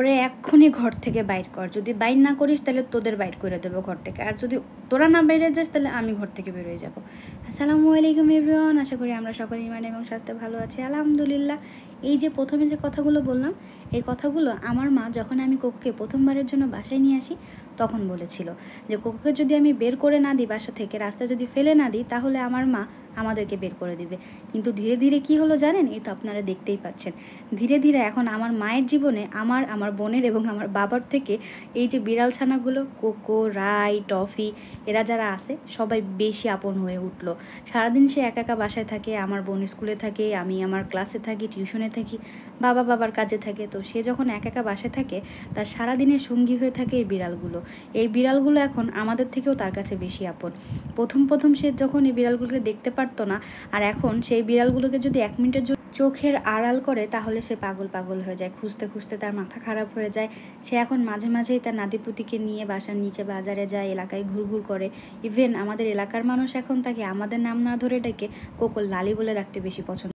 ওরে এক্ষুনি ঘর থেকে বাইর কর, যদি বাইর না করিস তাহলে তোদের বাইর করে দেবো ঘর থেকে, আর যদি তোরা না বাইরে যাস তাহলে আমি ঘর থেকে বেরোয় যাবো। আসসালামু আলাইকুম এভরিওয়ান, আশা করি আমরা সকলে ইমান এবং স্বাস্থ্যে ভালো আছি আলহামদুলিল্লাহ। এই যে প্রথমে যে কথাগুলো বললাম, এই কথাগুলো আমার মা যখন আমি কোকোকে প্রথমবারের জন্য বাসায় নিয়ে আসি তখন বলেছিল যে কোকোকে যদি আমি বের করে না দিই বাসা থেকে, রাস্তায় যদি ফেলে না দিই, তাহলে আমার মা আমাদেরকে বের করে দিবে। কিন্তু ধীরে ধীরে কি হলো জানেন, এই তো আপনারা দেখতেই পাচ্ছেন। ধীরে ধীরে এখন আমার মায়ের জীবনে আমার বোনের এবং আমার বাবার থেকে এই যে বিড়াল ছানাগুলো কোকো, রাই, টফি, এরা যারা আছে সবাই বেশি আপন হয়ে উঠলো। সারাদিন সে একা একা বাসায় থাকে, আমার বোন স্কুলে থাকে, আমি আমার ক্লাসে থাকি, টিউশনে থাকি, বাবার কাজে থাকে। তো সে যখন একা একা বাসায় থাকে, তার সারাদিনের সঙ্গী হয়ে থাকে এই বিড়ালগুলো। এই বিড়ালগুলো এখন আমাদের থেকেও তার কাছে বেশি আপন। প্রথম সে যখন এই বিড়ালগুলোকে দেখতে পারতো না, আর এখন সেই বিড়ালগুলোকে যদি 1 মিনিটের জন্য চোখের আড়াল করে তাহলে সে পাগল হয়ে যায়, খুঁজতে খুঁজতে তার মাথা খারাপ হয়ে যায়। সে এখন মাঝে মাঝেই তার নাতিপুতিকে নিয়ে বাসার নিচে বাজারে যায়, এলাকায় ঘুরঘুর করে। ইভেন আমাদের এলাকার মানুষ এখন তাকে আমাদের নাম না ধরে ডেকে কোকো লালি বলে ডাকতে বেশি পছন্দ।